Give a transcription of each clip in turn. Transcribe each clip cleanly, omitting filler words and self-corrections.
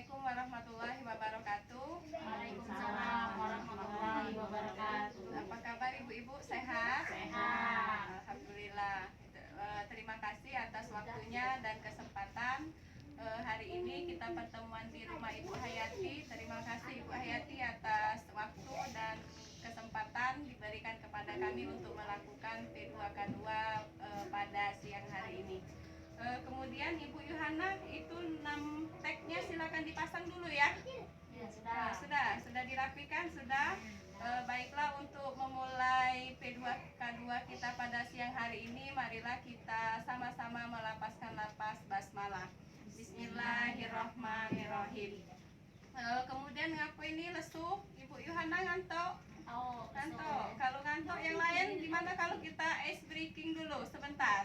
Assalamualaikum warahmatullahi wabarakatuh. Waalaikumsalam warahmatullahi wabarakatuh. Apa kabar ibu-ibu? Sehat? Sehat. Alhamdulillah. Terima kasih atas waktunya dan kesempatan. Hari ini kita pertemuan di rumah Ibu Hayati. Terima kasih Ibu Hayati atas waktu dan kesempatan diberikan kepada kami untuk melakukan P2K2 pada siang hari ini. Kemudian Ibu Yohana, itu 6 tagnya silakan dipasang dulu ya. Ya, sudah. Sudah dirapikan, sudah. Baiklah, untuk memulai P2K2 kita pada siang hari ini, marilah kita sama-sama melapaskan lapas basmalah. Bismillahirrahmanirrahim. Kemudian ngaku ini lesu, Ibu Yohana ngantuk? Ngantuk. Kalau ngantuk yang lain gimana kalau kita ice breaking dulu sebentar?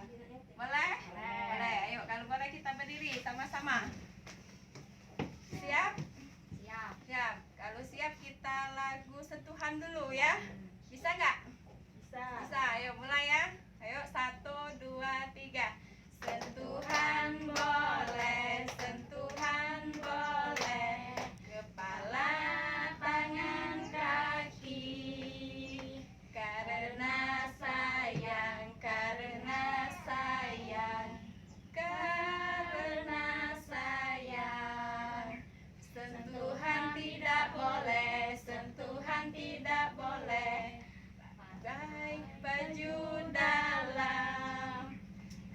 Boleh? Boleh. Ayo, kalau boleh kita berdiri sama-sama. Siap? Siap. Kalau siap kita lagu sentuhan dulu ya. Bisa nggak? Bisa. Ayo mulai ya. Ayo 1, 2, 3. Sentuhan boleh, sentuhan boleh. Kepala, tangan, kaki. Karena sayang, karena sayang, karena sayang. Sentuhan tidak boleh, sentuhan tidak boleh. Pakai baju dalam.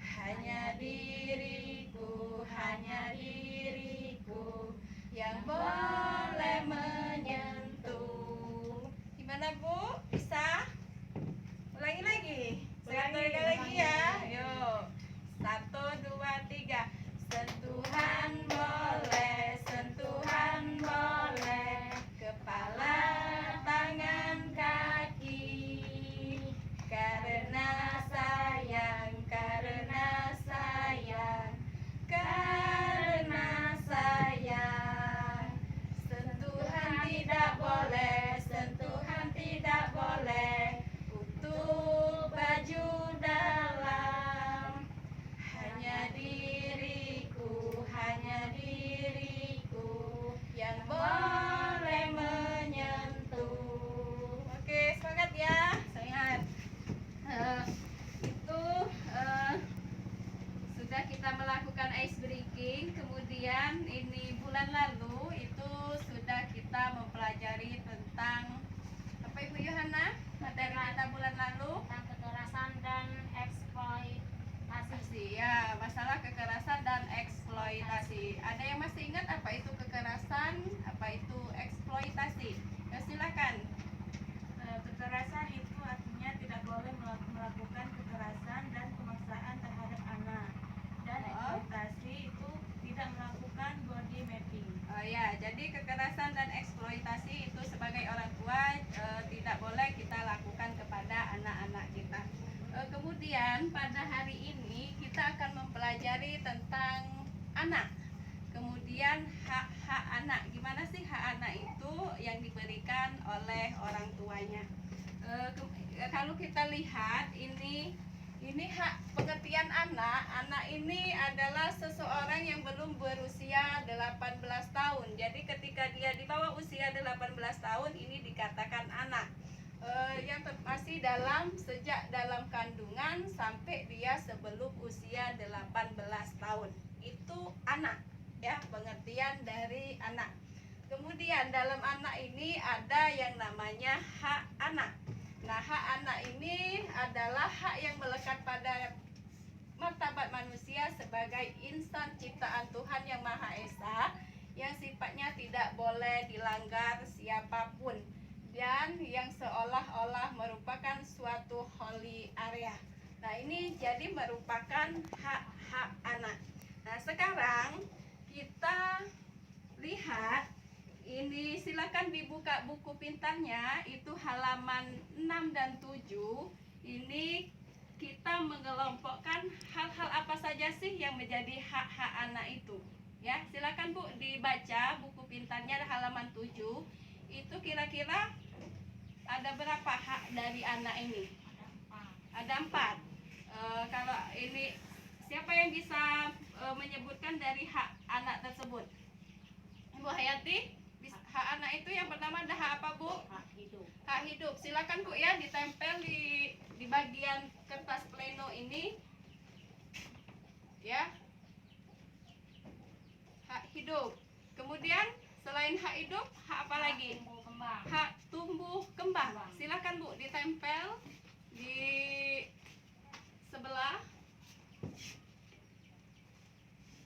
Hanya diriku yang boleh menyentuh. Gimana Bu? Bisa? Ulangi lagi. Sekali lagi ya. Yuk. 1, 2, 3. Sentuhan boleh, sentuhan boleh. Kepala, tangan, kaki. Karena sayang, karena sayang, karena sayang. Sentuhan tidak boleh, sentuhan tidak boleh. Utuh baju dalam. Hanya diriku yang boleh menyentuh. Oke, semangat ya. Semangat. Sudah kita melakukan ice breaking. Kemudian ini bulan lalu itu sudah kita mempelajari tentang apa Ibu Yohana? Materi kita bulan lalu Tentang kekerasan dan eksploitasi. ya, masalah kekerasan dan eksploitasi. Ada yang masih ingat apa itu kekerasan, apa itu eksploitasi? Ya, silakan. Kekerasan itu artinya tidak boleh melakukan kekerasan dan pemaksaan terhadap anak. Dan eksploitasi itu tidak melakukan body mapping. Oh ya, jadi kekerasan dan eksploitasi itu sebagai orang tua tidak boleh kita lakukan kepada anak-anak kita. Kemudian pada hari ini kita akan mempelajari tentang anak. Kemudian hak-hak anak. Gimana sih hak anak itu yang diberikan oleh orang tuanya? Kalau kita lihat ini hak pengertian anak. Anak ini adalah seseorang yang belum berusia 18 tahun. Jadi ketika dia di bawah usia 18 tahun ini dikatakan anak. Yang masih sejak dalam kandungan sampai dia sebelum usia 18 tahun. Itu anak, ya, pengertian dari anak. Kemudian dalam anak ini ada yang namanya hak anak. Nah, hak anak ini adalah hak yang melekat pada martabat manusia sebagai insan ciptaan Tuhan Yang Maha Esa, yang sifatnya tidak boleh dilanggar siapapun dan yang seolah-olah merupakan suatu holy area. Nah, ini jadi merupakan hak-hak anak. Nah, sekarang kita lihat ini, silakan dibuka buku pintarnya, itu halaman 6 dan 7. Ini kita mengelompokkan hal-hal apa saja sih yang menjadi hak-hak anak itu. Ya, silakan Bu dibaca buku pintarnya halaman 7. Itu kira-kira ada berapa hak dari anak ini? Ada 4. Kalau ini siapa yang bisa menyebutkan dari hak anak tersebut? Jadi hak anak itu yang pertama ada hak apa, Bu? Hak hidup. Hak hidup. Silakan Bu ya ditempel di bagian kertas pleno ini. Ya. Hak hidup. Kemudian selain hak hidup, hak apa lagi? Tumbuh kembang. Hak tumbuh kembang. Silakan Bu ditempel di sebelah.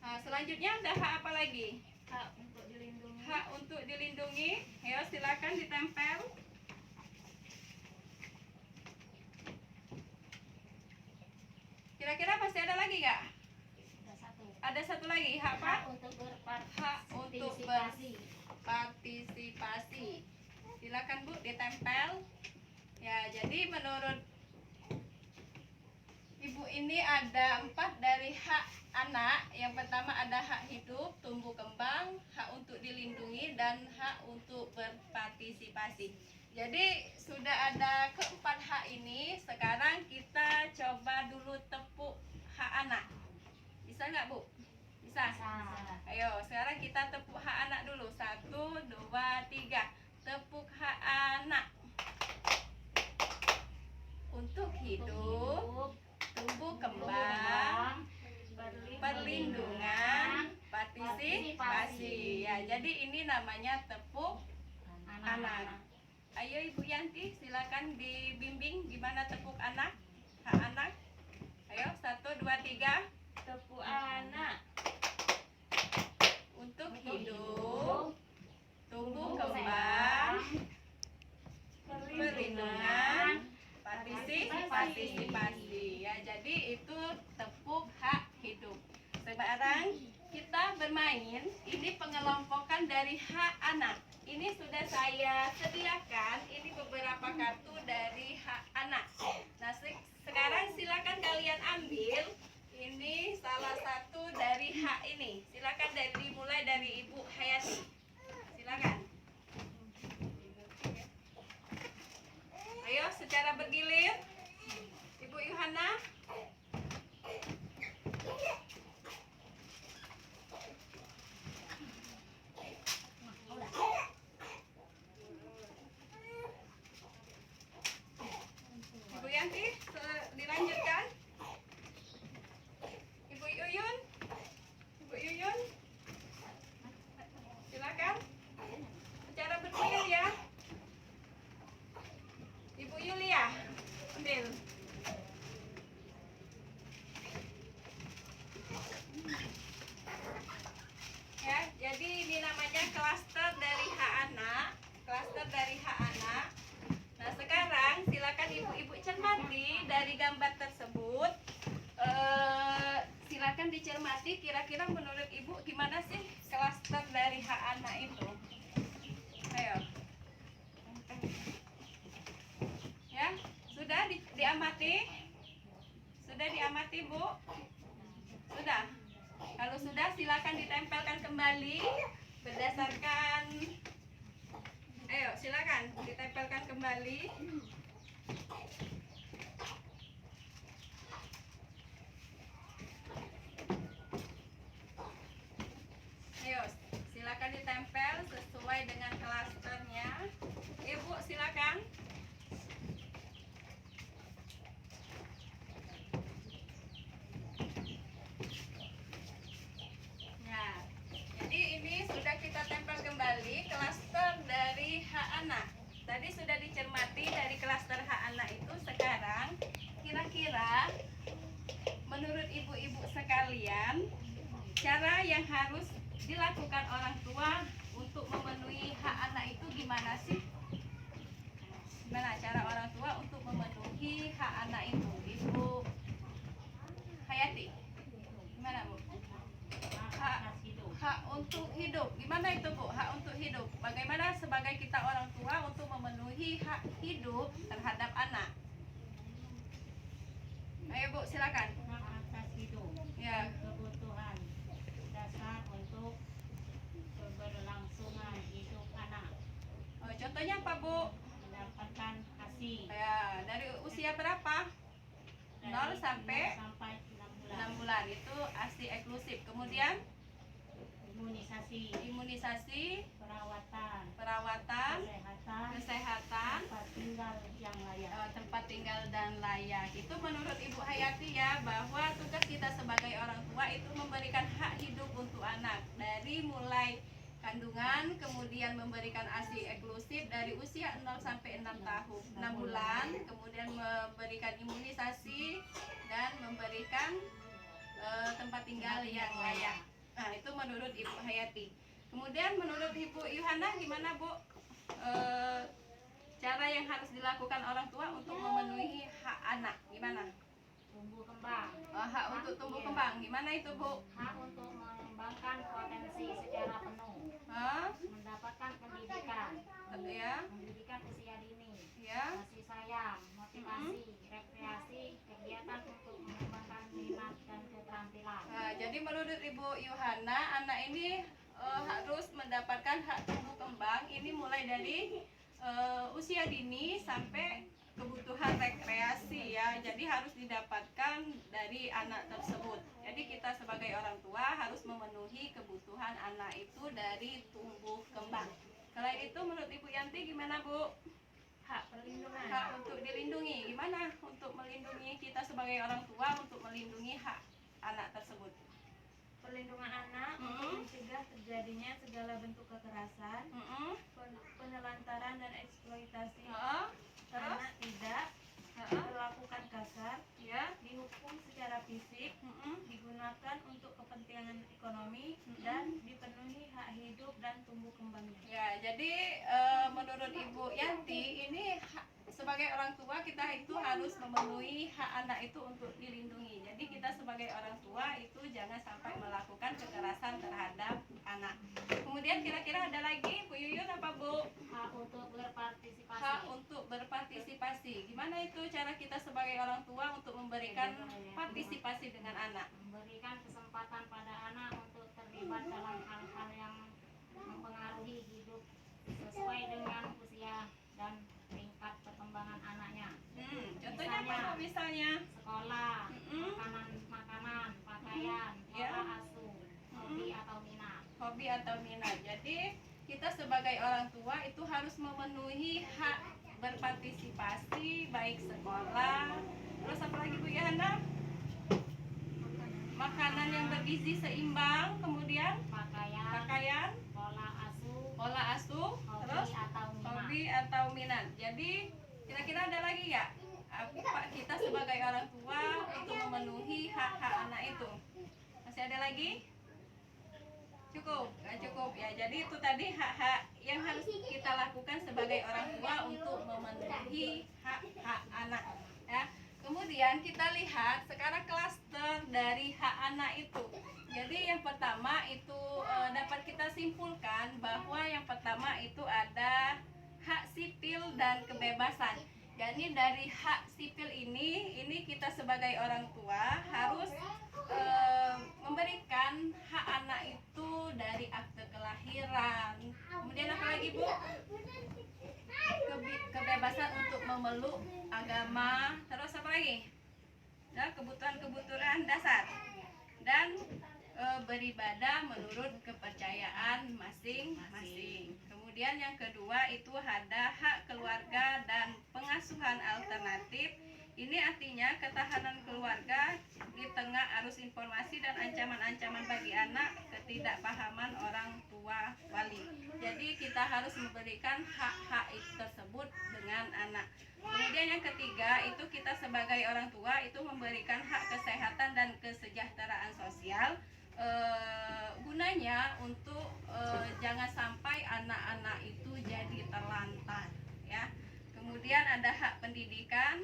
Nah, selanjutnya ada hak apa lagi? Hak untuk dilindungi. Hak untuk dilindungi. Ya, silakan ditempel. Kira-kira masih ada lagi nggak? Ada satu. Ada satu lagi, hak apa? Hak untuk Hak untuk berpartisipasi. Partisipasi. Silakan Bu ditempel. Ya, jadi menurut Ibu ini ada 4 dari hak anak. Yang pertama ada hak hidup, tumbuh kembang, hak untuk dilindungi, dan hak untuk berpartisipasi. Jadi sudah ada keempat hak ini. Sekarang kita coba dulu tepuk hak anak. Bisa nggak, Bu? Bisa? Bisa. Ayo, sekarang kita tepuk hak anak dulu. 1, 2, 3. Tepuk hak anak. Untuk hidup, tumbuh kembang, perlindungan, partisipasi. Ya, jadi ini namanya tepuk anak. Ayo Ibu Yanti, silakan dibimbing gimana tepuk anak, hak anak. Ayo, 1, 2, 3. Tepuk anak. Untuk hidup, tumbuh kembang, perlindungan, partisipasi. Ya, jadi itu tepuk hak hidup. Sekarang kita bermain. Ini pengelompokan dari hak anak. Ini sudah saya sediakan. Ini beberapa kartu dari hak anak. Nah, sekarang silakan kalian ambil. Ini salah satu dari hak ini. Silakan dimulai dari Ibu Hayati. Silakan. Ayo secara bergilir. Ibu Yuhana. Ibu Yanti, dilanjutkan. Ibu Yuyun. Ibu Yuyun. Silakan. Secara bergilir ya. Ibu Yulia, ambil. Ya, jadi ini namanya klaster dari hak anak. Klaster dari hak anak. Nah, sekarang silakan ibu-ibu cermati dari gambar tersebut. Silakan dicermati kira-kira menurut ibu gimana sih klaster dari hak anak itu? Ayo. Ya, sudah diamati? Sudah diamati, Bu? Sudah. Kalau sudah silakan ditempelkan kembali berdasarkan. Ayo, silakan ditempelkan kembali. Ayo, silakan ditempel sesuai dengan klasternya. Ibu, silakan. Nah, jadi ini sudah kita tempel kembali klaster dari hak anak. Tadi sudah dicermati dari klaster hak anak itu. Sekarang kira-kira menurut ibu-ibu sekalian, cara yang harus dilakukan orang tua untuk memenuhi hak anak itu gimana sih? Gimana cara orang tua untuk memenuhi hak anak itu? Ibu Hayati, gimana Bu? Hak untuk hidup. Gimana itu Bu? Hak untuk hidup. Bagaimana sebagai kita orang tua untuk memenuhi hak hidup terhadap anak? Ayo Bu, silakan. Hak atas hidup. Ya. Kebutuhan dasar untuk keberlangsungan hidup anak. Oh, contohnya apa Bu? Mendapatkan kasih. Ya, dari usia berapa? 0 sampai 6 bulan. 6 bulan. Itu ASI eksklusif. Kemudian Imunisasi. imunisasi, perawatan, perawatan, kesehatan, tempat tinggal yang layak. tempat tinggal dan layak. Itu menurut Ibu Hayati ya, bahwa tugas kita sebagai orang tua itu memberikan hak hidup untuk anak dari mulai kandungan, kemudian memberikan ASI eksklusif dari usia 0 sampai 6 tahun, 6 bulan, kemudian memberikan imunisasi dan memberikan tempat tinggal yang layak. Nah, itu menurut Ibu Hayati. Kemudian menurut Ibu Yuhana gimana, Bu? Cara yang harus dilakukan orang tua untuk memenuhi hak anak gimana? Tumbuh kembang, Hak untuk tumbuh kembang gimana itu, Bu? hak untuk mengembangkan potensi secara penuh, Hah? mendapatkan pendidikan, Ya, pendidikan usia dini, ya. kasih sayang, motivasi, rekreasi, kegiatan untuk mengembangkan minat dan keterampilan. Nah, jadi menurut Ibu Yuhana, anak ini harus mendapatkan hak tumbuh kembang ini mulai dari usia dini sampai kebutuhan rekreasi ya. Jadi harus didapatkan dari anak tersebut. Jadi kita sebagai orang tua harus memenuhi kebutuhan anak itu dari tumbuh kembang. Selain itu menurut Ibu Yanti gimana, Bu? Hak perlindungan. Hak untuk dilindungi gimana untuk melindungi kita sebagai orang tua untuk melindungi hak anak tersebut? Perlindungan anak untuk mencegah terjadinya segala bentuk kekerasan, penelantaran dan eksploitasi. Terus? Anak tidak diperlakukan kasar, Ya. dihukum secara fisik, digunakan untuk kepentingan ekonomi, dan dipenuhi hak hidup dan tumbuh kembangnya. Ya, jadi menurut Ibu Yanti ini sebagai orang tua kita itu harus memenuhi hak anak itu untuk dilindungi. Jadi kita sebagai orang tua itu jangan sampai melakukan kekerasan terhadap anak. Kemudian kira-kira ada lagi Bu Yuyun apa Bu? Hak untuk berpartisipasi. Hak untuk berpartisipasi. Gimana itu cara kita sebagai orang tua untuk memberikan partisipasi dengan anak? Memberikan kesempatan pada anak untuk terlibat dalam hal-hal yang mempengaruhi hidup sesuai dengan usia dan tingkat perkembangan anaknya. Contohnya apa Bu misalnya? Sekolah, makanan, pakaian, Ya. pola asuh, hobi atau minat. Hobi atau minat. Jadi kita sebagai orang tua itu harus memenuhi hak berpartisipasi baik sekolah. Terus apa lagi Bu Yana? Makanan yang bergizi seimbang, kemudian pakaian, pola asuh, terus hobi atau minat. Jadi kira-kira ada lagi ya? Apa kita sebagai orang tua untuk memenuhi hak-hak anak itu? Masih ada lagi? Cukup, nggak cukup ya. Jadi itu tadi hak-hak yang harus kita lakukan sebagai orang tua untuk memenuhi hak-hak anak. Ya. Kemudian kita lihat sekarang klaster dari hak anak itu. Jadi yang pertama itu dapat kita simpulkan bahwa yang pertama itu ada hak sipil dan kebebasan. Jadi dari hak sipil ini kita sebagai orang tua harus memberikan hak anak itu dari akte kelahiran. Kemudian apa lagi Bu? Kebebasan untuk memeluk agama. Terus apa lagi? Nah, kebutuhan dasar dan beribadah menurut kepercayaan masing-masing. Kemudian yang kedua itu ada hak keluarga dan pengasuhan alternatif. Ini artinya ketahanan keluarga di tengah arus informasi dan ancaman-ancaman bagi anak, ketidakpahaman orang tua wali. Jadi kita harus memberikan hak-hak tersebut dengan anak. Kemudian yang ketiga itu kita sebagai orang tua itu memberikan hak kesehatan dan kesejahteraan sosial. Gunanya untuk jangan sampai anak-anak itu jadi terlantar ya. Kemudian ada hak pendidikan.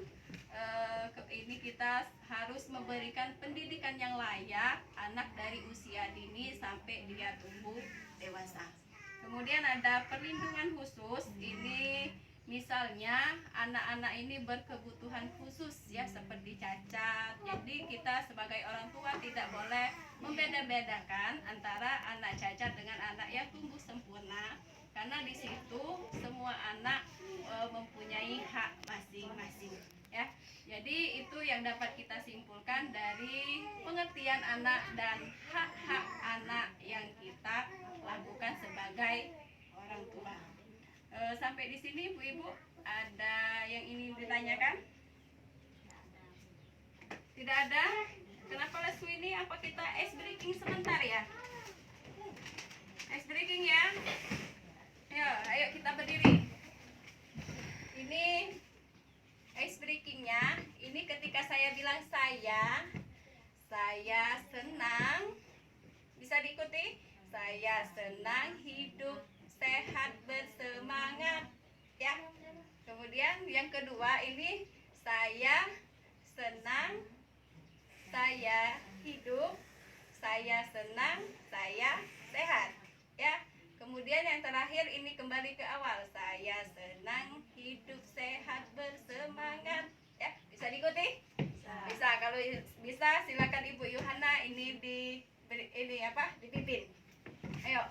Ini kita harus memberikan pendidikan yang layak anak dari usia dini sampai dia tumbuh dewasa. Kemudian ada perlindungan khusus. Ini misalnya anak-anak ini berkebutuhan khusus ya seperti cacat. Jadi kita sebagai orang tua tidak boleh membeda-bedakan antara anak cacat dengan anak yang tumbuh sempurna. Karena di situ semua anak mempunyai hak masing-masing ya. Jadi itu yang dapat kita simpulkan dari pengertian anak dan hak-hak anak yang kita lakukan sebagai sampai di sini Bu-ibu? Ada yang ingin ditanyakan? Tidak ada? Kenapa lesu ini? Apa kita ice breaking sebentar ya? Ice breaking ya? Ayo kita berdiri. Ini ice breakingnya. Ini ketika saya bilang saya senang. Bisa diikuti? Saya senang hidup sehat bersemangat. Ya. Kemudian yang kedua ini saya senang, saya hidup, saya senang, saya sehat. Ya. Kemudian yang terakhir ini kembali ke awal. Saya senang hidup sehat bersemangat. Ya, bisa diikuti? Bisa. Kalau bisa silakan Ibu Yohana ini dipimpin. Ayo.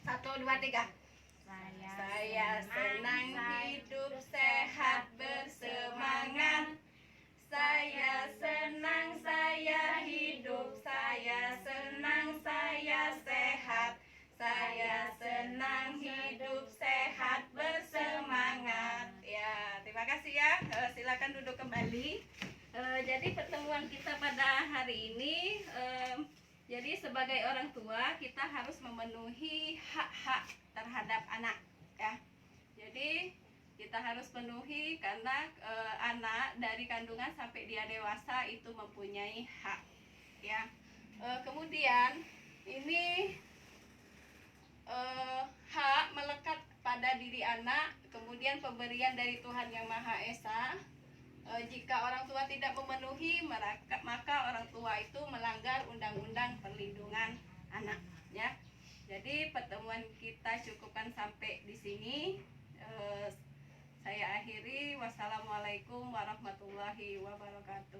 1 2 3. Saya senang hidup sehat bersemangat. Saya senang saya hidup, saya senang saya sehat. Saya senang hidup sehat bersemangat. Ya, terima kasih ya. Silakan duduk kembali. Jadi pertemuan kita pada hari ini, jadi sebagai orang tua kita harus memenuhi hak-hak terhadap anak, ya. Jadi kita harus penuhi karena anak dari kandungan sampai dia dewasa itu mempunyai hak, ya. Kemudian ini hak melekat pada diri anak, kemudian pemberian dari Tuhan Yang Maha Esa. Jika orang tua tidak memenuhi, maka orang tua itu melanggar undang-undang perlindungan anak, ya. Jadi pertemuan kita cukupkan sampai di sini. Saya akhiri. Wassalamualaikum warahmatullahi wabarakatuh.